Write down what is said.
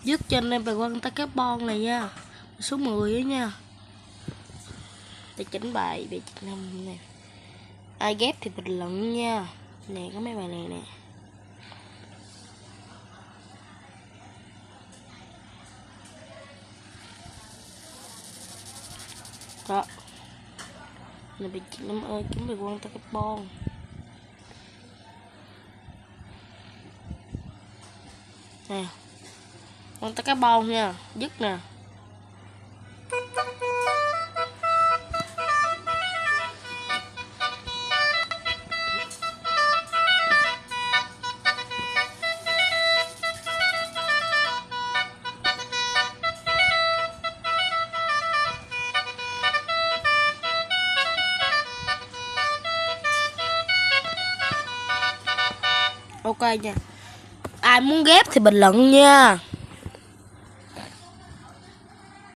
Dứt cho anh em bài quan ta cái bon này nha. Số 10 á nha. Để chỉnh bài về Việt Nam nè. Ai ghép thì bình luận nha. Nè có mấy bài này nè. Đó. Nè bị Việt Nam ơi, chúng bài quan ta cái bon. Nè. Quan ta cái bon nha, dứt nè. Ok nha. Ai muốn ghép thì bình luận nha.